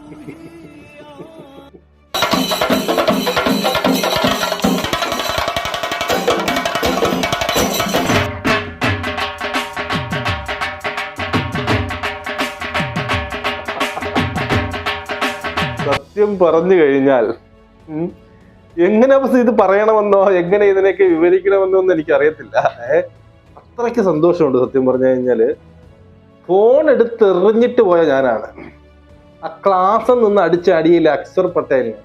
സത്യം പറഞ്ഞു കഴിഞ്ഞാൽ എങ്ങനെ ഇത് പറയണമെന്നോ എങ്ങനെ ഇതിനൊക്കെ വിവരിക്കണമെന്നോ ഒന്നും എനിക്കറിയത്തില്ല. അത്രയ്ക്ക് സന്തോഷമുണ്ട് സത്യം പറഞ്ഞു കഴിഞ്ഞാല്. ഫോൺ എടുത്തെറിഞ്ഞിട്ട് പോയ ഞാനാണ്. ആ ക്ലാസ്സിൽ നിന്ന് അടിച്ച അടിയിൽ അക്സർ പട്ടേലിന്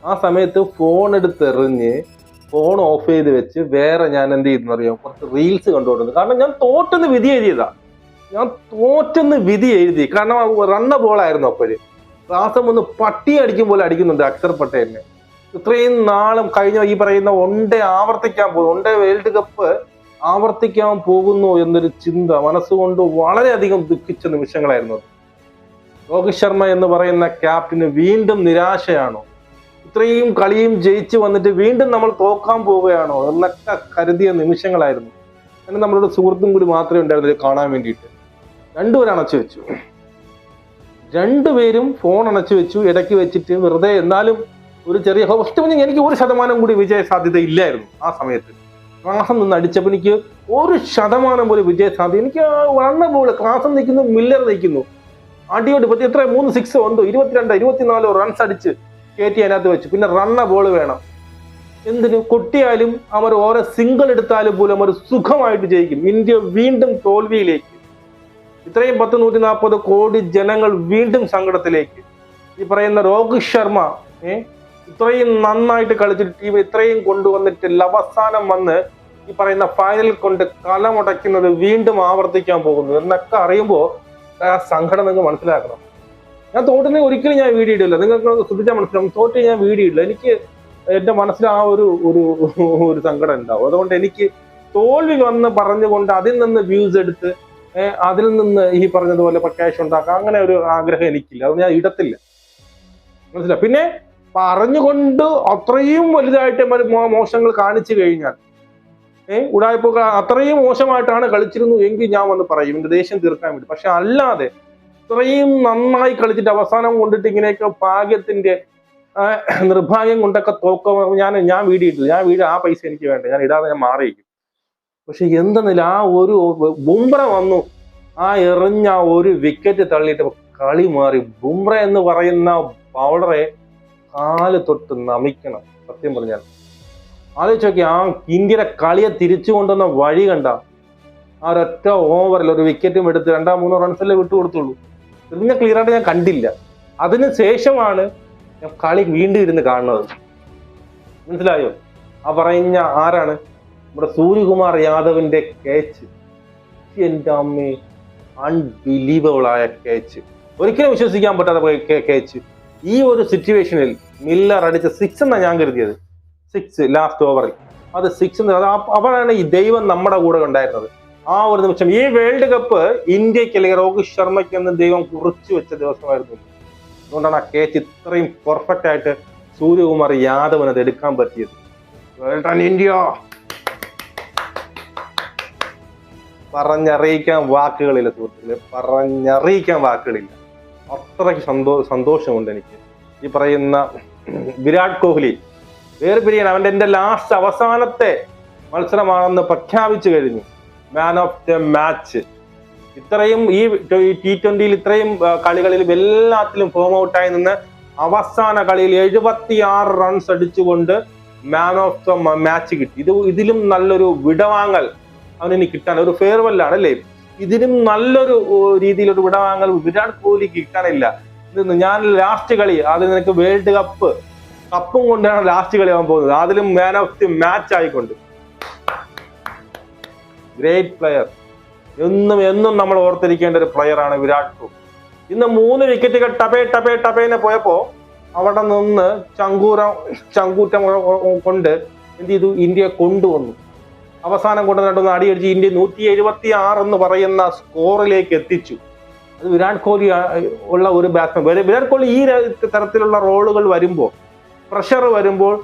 ആ സമയത്ത് ഫോൺ എടുത്തെറിഞ്ഞ് ഫോൺ ഓഫ് ചെയ്ത് വെച്ച് വേറെ ഞാൻ എന്ത് ചെയ്തെന്ന് അറിയാം, കുറച്ച് റീൽസ് കണ്ടുകൊണ്ടിരുന്നു. കാരണം ഞാൻ തോറ്റെന്ന് വിധി എഴുതിയതാ. കാരണം റണ്ണ ബോളായിരുന്നു അപ്പോഴ്. ക്ലാസ് ഒന്ന് പട്ടി അടിക്കും പോലെ അടിക്കുന്നുണ്ട് അക്സർ പട്ടേലിന്. ഇത്രയും നാളും കഴിഞ്ഞ ഈ പറയുന്ന വൺ ഡേ വേൾഡ് കപ്പ് ആവർത്തിക്കാൻ പോകുന്നു എന്നൊരു ചിന്ത മനസ്സുകൊണ്ട് വളരെയധികം ദുഃഖിച്ച നിമിഷങ്ങളായിരുന്നു അത്. രോഹിത് ശർമ്മ എന്ന് പറയുന്ന ക്യാപ്റ്റന് വീണ്ടും നിരാശയാണോ? ഇത്രയും കളിയും ജയിച്ചു വന്നിട്ട് വീണ്ടും നമ്മൾ തോക്കാൻ പോവുകയാണോ എന്നൊക്കെ കരുതിയ നിമിഷങ്ങളായിരുന്നു. അങ്ങനെ നമ്മളുടെ സുഹൃത്തും കൂടി മാത്രമേ ഉണ്ടായിരുന്നില്ല കാണാൻ വേണ്ടിയിട്ട്. രണ്ടുപേരും അണച്ചു വെച്ചു. രണ്ടുപേരും ഫോൺ അണച്ചു വെച്ചു. ഇടയ്ക്ക് വെച്ചിട്ട് വെറുതെ എന്നാലും ഒരു ചെറിയ എനിക്ക് 1% കൂടി വിജയ സാധ്യത ഇല്ലായിരുന്നു ആ സമയത്ത്. ക്ലാസം നിന്ന് അടിച്ചപ്പോൾ എനിക്ക് 1% പോലും വിജയ സാധ്യത. എനിക്ക് വണ്ണ ബോള് ക്ലാസം നിൽക്കുന്നു, മില്ലർ നിൽക്കുന്നു, അടിയോട് ഇപ്പൊ എത്ര 3 6 ഉണ്ടോ 22 24 റൺസ് അടിച്ച് കയറ്റി അതിനകത്ത് വെച്ചു. പിന്നെ റണ്ണ ബോള് വേണം. എന്തിനു കൊട്ടിയാലും അവർ ഓരോ സിംഗിൾ എടുത്താലും പോലും അവർ സുഖമായിട്ട് ജയിക്കും. ഇന്ത്യ വീണ്ടും തോൽവിയിലേക്ക്. ഇത്രയും 140 കോടി ജനങ്ങൾ വീണ്ടും സങ്കടത്തിലേക്ക്. ഈ പറയുന്ന രോഹിത് ശർമ്മ ഇത്രയും നന്നായിട്ട് കളിച്ചിട്ട് ടീം ഇത്രയും കൊണ്ടുവന്നിട്ട് അവസാനം വന്ന് ഈ പറയുന്ന ഫൈനൽ കൊണ്ട് കലമുടയ്ക്കുന്നത് വീണ്ടും ആവർത്തിക്കാൻ പോകുന്നു എന്നൊക്കെ അറിയുമ്പോൾ ആ സങ്കടം നിങ്ങൾ മനസ്സിലാക്കണം. ഞാൻ തോട്ടിനെ ഒരിക്കലും ഞാൻ വീഡിയോ ഇടില്ല. നിങ്ങൾക്ക് ശ്രദ്ധിച്ചാൽ മനസ്സിലാവും. തോറ്റ് ഞാൻ വീഡിയോ ഇടില്ല. എനിക്ക് എന്റെ മനസ്സിൽ ആ ഒരു സങ്കടം ഉണ്ടാവും. അതുകൊണ്ട് എനിക്ക് തോൽവി വന്ന് പറഞ്ഞുകൊണ്ട് അതിൽ നിന്ന് വ്യൂസ് എടുത്ത് അതിൽ നിന്ന് ഈ പറഞ്ഞതുപോലെ ക്യാഷ് ഉണ്ടാക്കാം അങ്ങനെ ഒരു ആഗ്രഹം എനിക്കില്ല. അത് ഞാൻ ഇടത്തില്ല. മനസ്സിലായി. പിന്നെ പറഞ്ഞുകൊണ്ട് അത്രയും വലുതായിട്ട് മോശങ്ങൾ കാണിച്ചു കഴിഞ്ഞാൽ ഉടായ്പ അത്രയും മോശമായിട്ടാണ് കളിച്ചിരുന്നു എങ്കിൽ ഞാൻ വന്ന് പറയും എന്റെ ദേഷ്യം തീർക്കാൻ വേണ്ടി. പക്ഷെ അല്ലാതെ ഇത്രയും നന്നായി കളിച്ചിട്ട് അവസാനം കൊണ്ടിട്ട് ഇങ്ങനെയൊക്കെ ഭാഗ്യത്തിന്റെ നിർഭാഗ്യം കൊണ്ടൊക്കെ ഞാൻ വീഡിയോ ഇട്ടില്ല. ആ പൈസ എനിക്ക് വേണ്ട, ഞാൻ ഇടാതെ ഞാൻ മാറിയിരിക്കും. പക്ഷെ എന്തെന്നില്ല ആ ഒരു ബുംറ വന്നു, ആ എറിഞ്ഞ ഒരു വിക്കറ്റ് തള്ളിയിട്ട് കളി മാറി. ബുംറ എന്ന് പറയുന്ന ബൗളറെ കാല് തൊട്ട് നമിക്കണം സത്യം പറഞ്ഞാൽ. ആലോചിച്ച് നോക്കി, ആ ഇന്ത്യയുടെ കളിയെ തിരിച്ചു കൊണ്ടുവന്ന വഴി കണ്ട. ആ ഒരൊറ്റ ഓവറിൽ ഒരു വിക്കറ്റും എടുത്ത് 2-3 റൺസല്ലേ വിട്ടു കൊടുത്തുള്ളൂ. ഇതിനെ ക്ലിയർ ആയിട്ട് ഞാൻ കണ്ടില്ല. അതിന് ശേഷമാണ് ഞാൻ കളി വീണ്ടും ഇരുന്ന് കാണുന്നത്. മനസ്സിലായോ? ആ പറഞ്ഞ ആരാണ്? നമ്മുടെ സൂര്യകുമാർ യാദവിന്റെ ക്യാച്ച്. എന്റെ അമ്മേ, അൺബിലീവബിൾ ആയ ക്യാച്ച്. ഒരിക്കലും വിശ്വസിക്കാൻ പറ്റാത്ത ക്യാച്ച്. ഈ ഒരു സിറ്റുവേഷനിൽ മില്ലർ അടിച്ച 6 എന്നാണ് ഞാൻ കരുതിയത്. 6 ലാസ്റ്റ് ഓവറിൽ അത് 6. അവരാണ് ഈ ദൈവം നമ്മുടെ കൂടെ ഉണ്ടായിരുന്നത് ആ ഒരു നിമിഷം. ഈ വേൾഡ് കപ്പ് ഇന്ത്യക്ക് അല്ലെങ്കിൽ രോഹിത് ശർമ്മയ്ക്ക് എന്ന് ദൈവം കുറിച്ചു വെച്ച ദിവസമായിരുന്നു. അതുകൊണ്ടാണ് ആ ക്യാച്ച് ഇത്രയും പെർഫെക്റ്റ് ആയിട്ട് സൂര്യകുമാർ യാദവിന് അത് എടുക്കാൻ പറ്റിയത്. ഇന്ത്യ പറഞ്ഞറിയിക്കാൻ വാക്കുകളില്ല സുഹൃത്തുക്കളെ, പറഞ്ഞറിയിക്കാൻ വാക്കുകളില്ല. അത്രയ്ക്ക് സന്തോഷമുണ്ട് എനിക്ക്. ഈ പറയുന്ന വിരാട് കോഹ്ലി വേർപിരിയാൻ അവന്റെ ലാസ്റ്റ് അവസാനത്തെ മത്സരമാണെന്ന് പ്രഖ്യാപിച്ചു കഴിഞ്ഞു. Man of the match. ഇത്രയും ഈ T20 ഇത്രയും കളികളിലും എല്ലാത്തിലും ഫോം ഔട്ടായി നിന്ന് അവസാന കളിയിൽ 76 റൺസ് അടിച്ചുകൊണ്ട് മാൻ ഓഫ് ദ മാച്ച് കിട്ടി. ഇതിലും നല്ലൊരു വിടവാങ്ങൽ അവനിനി കിട്ടാൻ ഒരു ഫെയർവെല്ലാണ് അല്ലേ? ഇതിനും നല്ലൊരു രീതിയിലൊരു വിടവാങ്ങൽ വിരാട് കോഹ്ലിക്ക് കിട്ടാനില്ല. ഞാൻ ലാസ്റ്റ് കളി അത് നിനക്ക് വേൾഡ് കപ്പും കൊണ്ടാണ് ലാസ്റ്റ് കളി ആവാൻ പോകുന്നത്. അതിലും മാൻ ഓഫ് ദി മാച്ച് ആയിക്കൊണ്ട്. Great player. എന്നും നമ്മൾ ഓർത്തിരിക്കേണ്ട ഒരു പ്ലെയർ ആണ് വിരാട് കോഹ്ലി. ഇന്ന് 3 വിക്കറ്റുകൾ ടപേനെ പോയപ്പോ അവിടെ നിന്ന് ചങ്കൂറ്റം കൊണ്ട് എന്ത് ചെയ്തു? ഇന്ത്യയെ കൊണ്ടുവന്നു. അവസാനം കൊണ്ടുവന്നിട്ടൊന്ന് അടിയടിച്ച് ഇന്ത്യ 176 എന്ന് പറയുന്ന സ്കോറിലേക്ക് എത്തിച്ചു. അത് വിരാട് കോഹ്ലി ഉള്ള ഒരു ബാറ്റ്സ്മാൻ. വിരാട് കോഹ്ലി ഈ തരത്തിലുള്ള റോളുകൾ വരുമ്പോൾ, പ്രഷർ വരുമ്പോൾ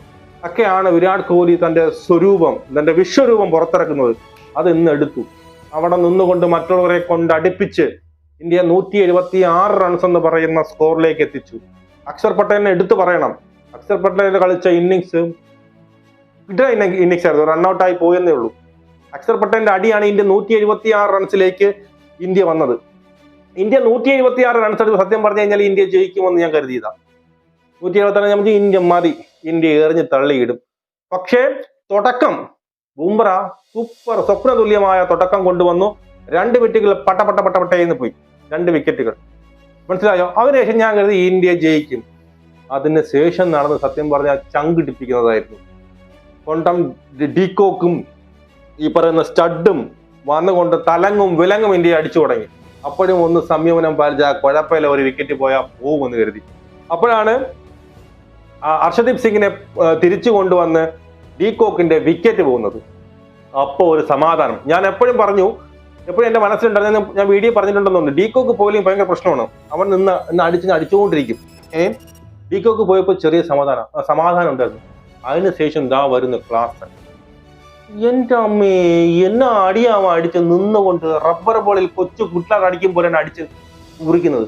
ഒക്കെയാണ് വിരാട് കോഹ്ലി തന്റെ വിശ്വരൂപം പുറത്തിറക്കുന്നത്. അത് ഇന്ന് എടുത്തു. അവിടെ നിന്നുകൊണ്ട് മറ്റുള്ളവരെ കൊണ്ട് അടുപ്പിച്ച് ഇന്ത്യ 176 റൺസ് എന്ന് പറയുന്ന സ്കോറിലേക്ക് എത്തിച്ചു. അക്ഷർ പട്ടേലിനെ എടുത്തു പറയണം. അക്ഷർ പട്ടേൽ കളിച്ച ഇന്നിങ്സ് ഇന്നിങ്സ് ആയിരുന്നു, റൺഔട്ടായി പോയെന്നേ ഉള്ളൂ. അക്ഷർ പട്ടേലിന്റെ അടിയാണ് ഇന്ത്യ 176 റൺസിലേക്ക് ഇന്ത്യ വന്നത്. ഇന്ത്യ 176 റൺസ് എടുത്ത് സത്യം പറഞ്ഞു കഴിഞ്ഞാൽ ഇന്ത്യ ജയിക്കുമെന്ന് ഞാൻ കരുതിയതാ. 176 നമുക്ക് ഇന്ത്യ മതി, ഇന്ത്യ എറിഞ്ഞ് തള്ളിയിടും. പക്ഷേ തുടക്കം ബുംറ സൂപ്പർ സ്വപ്ന തുല്യമായ തുടക്കം കൊണ്ടുവന്നു. 2 വിക്കറ്റുകൾ പട്ടയെന്ന് പോയി, 2 വിക്കറ്റുകൾ, മനസ്സിലായോ? അതിനുശേഷം ഞാൻ കരുതി ഇന്ത്യ ജയിക്കും. അതിന് ശേഷം നടന്ന് സത്യം പറഞ്ഞാൽ ചങ്കിടിപ്പിക്കുന്നതായിരുന്നു. കൊണ്ടം ഡീകോക്കും ഈ പറയുന്ന സ്റ്റഡും വന്നുകൊണ്ട് തലങ്ങും വിലങ്ങും ഇന്ത്യ അടിച്ചു തുടങ്ങി. അപ്പോഴും ഒന്ന് സംയമനം പാലിച്ച കുഴപ്പമില്ല, ഒരു വിക്കറ്റ് പോയാൽ പോകുമെന്ന് കരുതി. അപ്പോഴാണ് ഹർഷദീപ് സിംഗിനെ തിരിച്ചു കൊണ്ടുവന്ന് ഡീകോക്കിന്റെ വിക്കറ്റ് പോകുന്നത്. അപ്പോൾ ഒരു സമാധാനം. ഞാൻ എപ്പോഴും പറഞ്ഞു, എപ്പോഴും എന്റെ മനസ്സിലുണ്ടായിരുന്നു, ഞാൻ വീഡിയോ പറഞ്ഞിട്ടുണ്ടെന്ന് തോന്നുന്നു, ഡീകോക്ക് പോലും ഭയങ്കര പ്രശ്നമാണ്, അവൻ നിന്ന് അടിച്ചുകൊണ്ടിരിക്കും. ഡീകോക്ക് പോയപ്പോൾ ചെറിയ സമാധാനം ഉണ്ടായിരുന്നു. അതിനുശേഷം ദാ വരുന്ന ക്ലാസ്. എന്റെ അമ്മേ, എന്നാ അടിയാവാൻ അടിച്ച് നിന്നുകൊണ്ട്, റബ്ബർ ബോളിൽ കൊച്ചു കുട്ടികൾ അടിക്കും പോലെയാണ് അടിച്ച് കുറിക്കുന്നത്,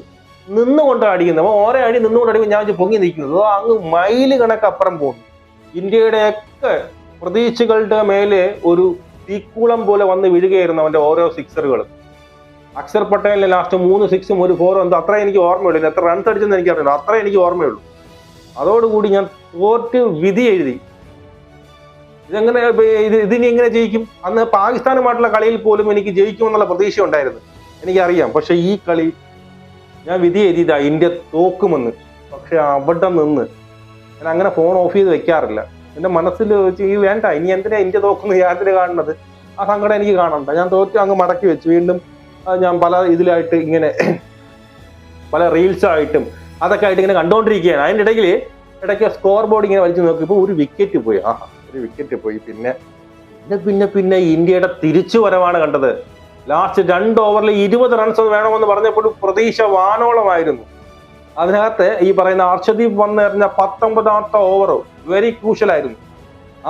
നിന്നുകൊണ്ട് അടിക്കുന്നത്. അപ്പൊ ഓരോ അടി നിന്നുകൊണ്ട് അടിക്കുമ്പോൾ ഞാൻ പൊങ്ങി നിൽക്കുന്നത് അങ്ങ് മൈല് കണക്കപ്പുറം പോകുന്നു. ഇന്ത്യയുടെയൊക്കെ പ്രതീക്ഷകളുടെ മേലെ ഒരു തീക്കുളം പോലെ വന്ന് വീഴുകയായിരുന്നു അവന്റെ ഓരോ സിക്സറുകളും. അക്ഷർ പട്ടേലിന്റെ ലാസ്റ്റ് 3 6ഉം 1 4ഉം എന്തോ അത്ര എനിക്ക് ഓർമ്മയുള്ളൂ. എത്ര റൺസ് അടിച്ചെന്ന് എനിക്കറിയില്ല, അത്ര എനിക്ക് ഓർമ്മയുള്ളൂ. അതോടുകൂടി ഞാൻ തോറ്റ് വിധി എഴുതി. ഇതിനി എങ്ങനെ ജയിക്കും? അന്ന് പാകിസ്ഥാനുമായിട്ടുള്ള കളിയിൽ പോലും എനിക്ക് ജയിക്കുമെന്നുള്ള പ്രതീക്ഷ ഉണ്ടായിരുന്നു, എനിക്കറിയാം. പക്ഷെ ഈ കളി ഞാൻ വിധി എഴുതിയതാ ഇന്ത്യ തോക്കുമെന്ന്. പക്ഷെ അവിടെ നിന്ന് ഞാൻ അങ്ങനെ ഫോൺ ഓഫ് ചെയ്ത് വെക്കാറില്ല. എന്റെ മനസ്സിൽ ഈ വേണ്ട, ഇനി എന്തിനാ ഇന്ത്യ തോക്കുന്നത് യാതൊരു കാണുന്നത്, ആ സങ്കടം എനിക്ക് കാണണ്ട. ഞാൻ തോറ്റ് അങ്ങ് മടക്കി വെച്ചു. വീണ്ടും ഞാൻ പല ഇതിലായിട്ട് ഇങ്ങനെ പല റീൽസ് ആയിട്ടും അതൊക്കെ ആയിട്ട് ഇങ്ങനെ കണ്ടുകൊണ്ടിരിക്കുകയാണ്. അതിൻ്റെ ഇടയ്ക്ക് സ്കോർ ബോർഡ് ഇങ്ങനെ വലിച്ചു നോക്കിയപ്പോൾ ഒരു വിക്കറ്റ് പോയി. ഒരു വിക്കറ്റ് പോയി. പിന്നെ ഇന്ത്യയുടെ തിരിച്ചു വരവാണ് കണ്ടത്. ലാസ്റ്റ് 2 ഓവറിൽ 20 റൺസ് വേണമെന്ന് പറഞ്ഞപ്പോൾ പ്രതീക്ഷ വാനോളമായിരുന്നു. അതിനകത്ത് ഈ പറയുന്ന ഹർഷദീപ് വന്നെറിഞ്ഞ 19ാമത്തെ ഓവർ വെരി ക്രൂഷ്യലായിരുന്നു.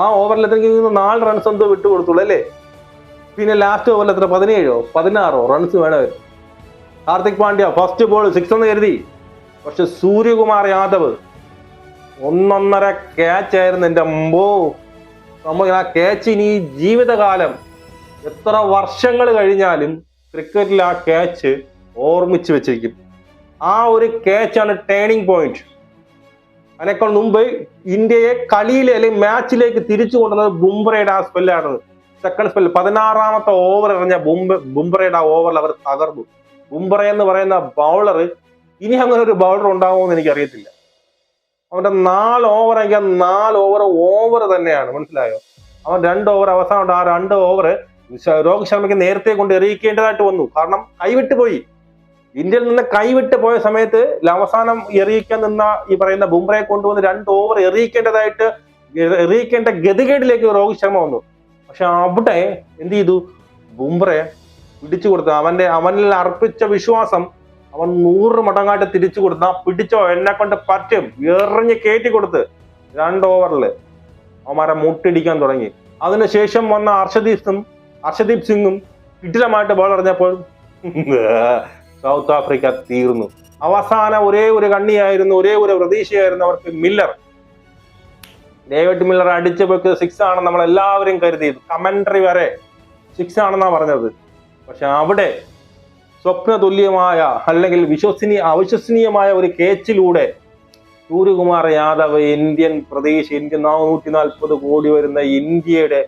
ആ ഓവറിൽ എത്ര 4 റൺസ് എന്തോ വിട്ടുകൊടുത്തുള്ളൂ അല്ലേ? പിന്നെ ലാസ്റ്റ് ഓവറിൽ എത്ര 17ഓ 16ഓ റൺസ് വേണമായിരുന്നു. ഹാർദിക് പാണ്ഡ്യ ഫസ്റ്റ് ബോൾ 6 എന്ന് കരുതി. പക്ഷെ സൂര്യകുമാർ യാദവ് 1.5 ക്യാച്ച് ആയിരുന്നു. എൻ്റെ അമ്പോ, നമുക്ക് ആ ക്യാച്ച് ഇനി ജീവിതകാലം എത്ര വർഷങ്ങൾ കഴിഞ്ഞാലും ക്രിക്കറ്റിൽ ആ ക്യാച്ച് ഓർമ്മിച്ച് വെച്ചിരിക്കും. ആ ഒരു ക്യാച്ചാണ് ടേണിംഗ് പോയിന്റ്. അതിനേക്കാൾ മുമ്പ് ഇന്ത്യയെ കളിയിൽ അല്ലെങ്കിൽ മാച്ചിലേക്ക് തിരിച്ചു കൊണ്ടുവന്നത് ബുംറയുടെ ആ സ്പെല്ലാണ്. സെക്കൻഡ് സ്പെല്ല് 16ാമത്തെ ഓവർ എറിഞ്ഞ ബുംറയുടെ ആ ഓവറിൽ അവർ തകർന്നു. ബുംറ എന്ന് പറയുന്ന ബൗളർ, ഇനി അങ്ങനെ ഒരു ബൗളർ ഉണ്ടാവുമെന്ന് എനിക്കറിയത്തില്ല. അവന്റെ 4 ഓവർ എങ്കിൽ 4 ഓവർ തന്നെയാണ്, മനസ്സിലായോ? അവൻ 2 ഓവർ അവസാനം, ആ 2 ഓവർ രോഹിത് ശർമ്മയ്ക്ക് നേരത്തെ കൊണ്ട് എറിയിക്കേണ്ടതായിട്ട് വന്നു. കാരണം കൈവിട്ട് പോയി. ഇന്ത്യയിൽ നിന്ന് കൈവിട്ട് പോയ സമയത്ത് അവസാനം എറിയിക്കാൻ നിന്ന ഈ പറയുന്ന ബുംറയെ കൊണ്ടുവന്ന് 2 ഓവർ എറിയിക്കേണ്ട ഗതികേടിലേക്ക് രോഹിത് ശർമ്മ വന്നു. പക്ഷെ അവിടെ എന്ത് ചെയ്തു? ബുംറയെ പിടിച്ചു കൊടുത്തു. അവനിൽ അർപ്പിച്ച വിശ്വാസം അവൻ 100 മടങ്ങായിട്ട് തിരിച്ചു കൊടുത്തു. പിടിച്ചോ, എന്നെ കൊണ്ട് പറ്റും, എറിഞ്ഞ് കയറ്റി കൊടുത്ത് 2 ഓവറിൽ അവന്മാരെ മുട്ടിടിക്കാൻ തുടങ്ങി. അതിനുശേഷം വന്ന ഹർഷദീപ് സിംഗും കിടിലമായിട്ട് ബോൾ എറിഞ്ഞപ്പോൾ സൗത്ത് ആഫ്രിക്ക തീർന്നു. അവസാനം ഒരേ ഒരു കണ്ണിയായിരുന്നു, ഒരേ ഒരു പ്രതീക്ഷയായിരുന്നു അവർക്ക്, മില്ലർ. ഡേവിഡ് മില്ലർ അടിച്ചു പോയി 6 ആണെന്ന് നമ്മൾ എല്ലാവരും കരുതിയത്. കമന്ററി വരെ 6 ആണെന്നാ പറഞ്ഞത്. പക്ഷെ അവിടെ സ്വപ്ന തുല്യമായ അല്ലെങ്കിൽ അവിശ്വസനീയമായ ഒരു കേച്ചിലൂടെ സൂര്യകുമാർ യാദവ് ഇന്ത്യ 440 കോടി വരുന്ന ഇന്ത്യയുടെ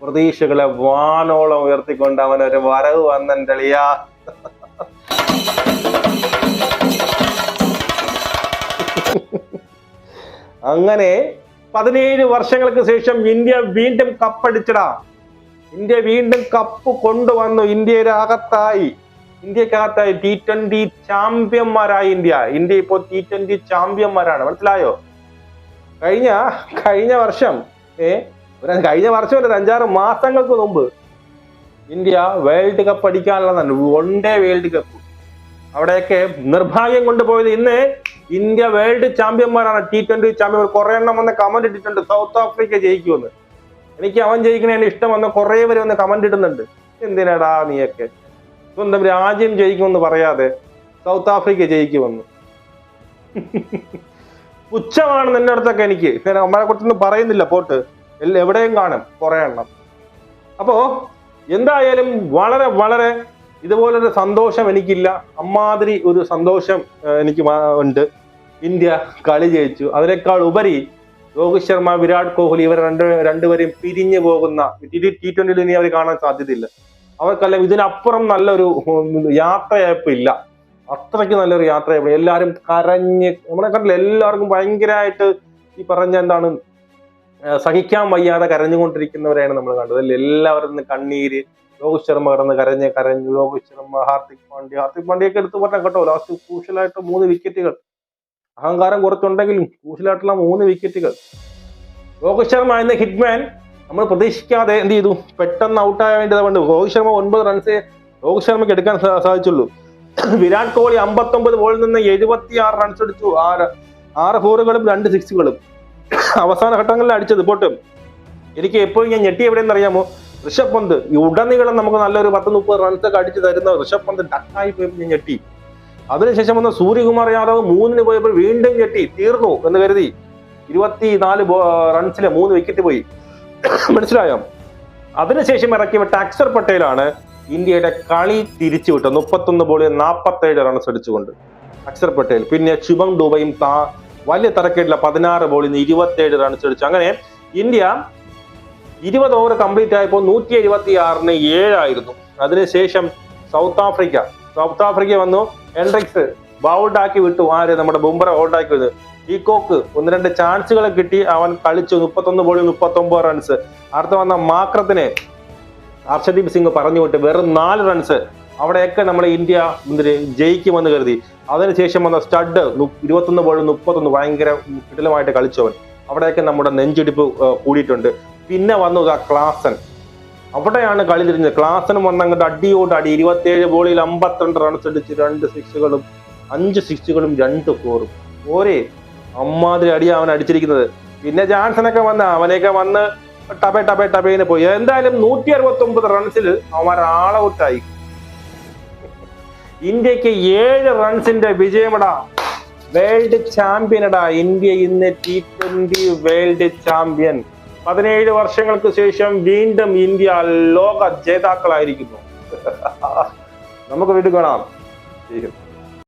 പ്രതീക്ഷകളെ വാനോളം ഉയർത്തിക്കൊണ്ട് അവനൊരു വരവ് വന്നെളിയാ. അങ്ങനെ 17 വർഷങ്ങൾക്ക് ശേഷം ഇന്ത്യ വീണ്ടും കപ്പടിച്ചടാ. ഇന്ത്യ വീണ്ടും കപ്പ് കൊണ്ടുവന്നു. ഇന്ത്യക്കകത്തായി T20 ചാമ്പ്യന്മാരായി ഇന്ത്യ ഇപ്പോൾ T20 ചാമ്പ്യന്മാരാണ്, മനസ്സിലായോ? കഴിഞ്ഞ വർഷം ഒരു 5-6 മാസങ്ങൾക്ക് മുമ്പ് ഇന്ത്യ വേൾഡ് കപ്പ് അടിക്കാനുള്ളതാണ്, 1 ഡേ വേൾഡ് കപ്പ്. അവിടെയൊക്കെ നിർഭാഗ്യം കൊണ്ടുപോയത്. ഇന്ന് ഇന്ത്യ വേൾഡ് ചാമ്പ്യന്മാരാണ്, T20 ചാമ്പ്യന്മാർ. കുറെ എണ്ണം വന്ന് കമന്റ് ഇട്ടിട്ടുണ്ട് സൗത്ത് ആഫ്രിക്ക ജയിക്കുമെന്ന്. എനിക്ക് അവൻ ജയിക്കണേന് ഇഷ്ടമെന്ന് കുറെ പേര് വന്ന് കമന്റ് ഇടുന്നുണ്ട്. എന്തിനാടാ നീയൊക്കെ സ്വന്തം രാജ്യം ജയിക്കുമെന്ന് പറയാതെ സൗത്ത് ആഫ്രിക്ക ജയിക്കുമെന്ന്? പുച്ഛമാണ് നിന്റെ അടുത്തൊക്കെ എനിക്ക്. ഞാൻ അമ്മയെ കുറിച്ചൊന്നും പറയുന്നില്ല, പോട്ട് എവിടെയും കാണും കുറെ എണ്ണം. അപ്പോ എന്തായാലും വളരെ വളരെ ഇതുപോലൊരു സന്തോഷം എനിക്കില്ല. അമ്മാതിരി ഒരു സന്തോഷം എനിക്ക് ഉണ്ട്. ഇന്ത്യ കളി ജയിച്ചു. അതിനേക്കാൾ ഉപരി രോഹിത് ശർമ്മ, വിരാട് കോഹ്ലി ഇവർ രണ്ടുപേരും പിരിഞ്ഞു പോകുന്ന T20 ഇനി അവർ കാണാൻ സാധ്യതയില്ല. അവർക്കെല്ലാം ഇതിനപ്പുറം നല്ലൊരു യാത്രയയപ്പില്ല. അത്രയ്ക്ക് നല്ലൊരു യാത്രയയപ്പ്. എല്ലാവരും കരഞ്ഞ്, നമ്മളെ കണ്ടില്ല, എല്ലാവർക്കും ഭയങ്കരമായിട്ട് ഈ പറഞ്ഞ എന്താണ് സഹിക്കാൻ വയ്യാതെ കരഞ്ഞുകൊണ്ടിരിക്കുന്നവരെയാണ് നമ്മൾ കണ്ടത് അല്ലേ. എല്ലാവരും കണ്ണീര്. രോഹിത് ശർമ്മ കിടന്ന് കരഞ്ഞു. രോഹിത് ശർമ്മ, ഹാർദിക് പാണ്ഡ്യയൊക്കെ എടുത്ത് പറഞ്ഞ കേട്ടോ, ലാസ്റ്റ് ക്രൂഷ്യലായിട്ട് 3 വിക്കറ്റുകൾ. അഹങ്കാരം കുറച്ചുണ്ടെങ്കിലും ക്രൂഷ്യലായിട്ടുള്ള 3 വിക്കറ്റുകൾ. രോഹിത് ശർമ്മ എന്ന ഹിറ്റ്മാൻ നമ്മൾ പ്രതീക്ഷിക്കാതെ എന്ത് ചെയ്തു, പെട്ടെന്ന് ഔട്ടായ വേണ്ടത്. രോഹിത് ശർമ്മ 9 റൺസേ രോഹിത് ശർമ്മയ്ക്ക് എടുക്കാൻ സാധിച്ചുള്ളൂ. വിരാട് കോഹ്ലി 59 ബോളിൽ നിന്ന് 76 റൺസ് അടിച്ചു. 6 ഫോറുകളും 2 സിക്സുകളും അവസാന ഘട്ടങ്ങളിൽ അടിച്ചത്. പോട്ട് എനിക്ക് എപ്പോഴും ഞാൻ ഞെട്ടി എവിടെയെന്ന് അറിയാമോ, ഋഷഭ് പന്ത് ഈ ഉടനീളം നമുക്ക് നല്ലൊരു 10-30 റൺസ് ഒക്കെ അടിച്ചു തരുന്ന ഋഷഭ് പന്ത് ഡക്കായി പോയപ്പോൾ ഞാൻ ഞെട്ടി. അതിനുശേഷം വന്ന സൂര്യകുമാർ യാദവ് 3-ന് പോയപ്പോൾ വീണ്ടും ഞെട്ടി. തീർന്നു എന്ന് കരുതി 24 റൺസില് 3 വിക്കറ്റ് പോയി. മനസ്സിലായോ? അതിനുശേഷം ഇറക്കി വിട്ട അക്ഷർ പട്ടേലാണ് ഇന്ത്യയുടെ കളി തിരിച്ചുവിട്ടത്. 31 ബോളിൽ 47 റൺസ് അടിച്ചുകൊണ്ട് അക്ഷർ പട്ടേൽ. പിന്നെ ശുഭം ഡുബയും വലിയ തരക്കേടില്ല 16 ബോളിൽ 27 റൺസ് അടിച്ചു. അങ്ങനെ ഇന്ത്യ 20 ഓവർ കംപ്ലീറ്റ് ആയപ്പോൾ 176-ന് 7 ആയിരുന്നു. അതിനുശേഷം സൗത്ത് ആഫ്രിക്ക വന്നു. ഹെൻഡ്രിക്സ് ബൗൾഡ് ആക്കി വിട്ടു. ആര്? നമ്മുടെ ബുംറ ഔട്ട് ആക്കി വിട്ടു. പീകോക്ക് 1-2 ചാൻസുകൾ കിട്ടി, അവൻ കളിച്ചു. 31 ബോളിൽ 39 റൺസ്. അടുത്ത വന്ന മാക്രത്തിനെ ഹർഷദീപ് സിംഗ് പറഞ്ഞു വിട്ട് വെറും 4 റൺസ്. അവിടെയൊക്കെ നമ്മുടെ ഇന്ത്യ ജയിക്കുമെന്ന് കരുതി. അതിനുശേഷം വന്ന സ്റ്റഡ് 21 ബോളിൽ 31, ഭയങ്കര കിടിലമായിട്ട് കളിച്ചവൻ. അവിടെയൊക്കെ നമ്മുടെ നെഞ്ചിടിപ്പ് കൂടിയിട്ടുണ്ട്. പിന്നെ വന്നു ക്ലാസൻ. അവിടെയാണ് കളി തിരിഞ്ഞത്. ക്ലാസനും വന്നങ്ങോട്ട് അടിയോട് അടി. 27 ബോളിൽ 52 റൺസ് അടിച്ച് 2 സിക്സുകളും 5 സിക്സുകളും 2 ഫോറും. ഓരേ അമ്മാതിരി അടി അവൻ അടിച്ചിരിക്കുന്നത്. പിന്നെ ജാൻസനൊക്കെ അവനെയൊക്കെ വന്ന് ടബേന്ന് പോയി. എന്തായാലും 169 റൺസിൽ അവന്മാർ ആൾ ഔട്ടായി. ഇന്ത്യക്ക് 7 റൺസിന്റെ വിജയമടാ. World ചാമ്പ്യനടാ India. ഇന്ന് T20 വേൾഡ് ചാമ്പ്യൻ. 17 വർഷങ്ങൾക്ക് ശേഷം വീണ്ടും ഇന്ത്യ ലോക ജേതാക്കളായിരിക്കുന്നു. നമുക്ക് വീണ്ടും കാണാം.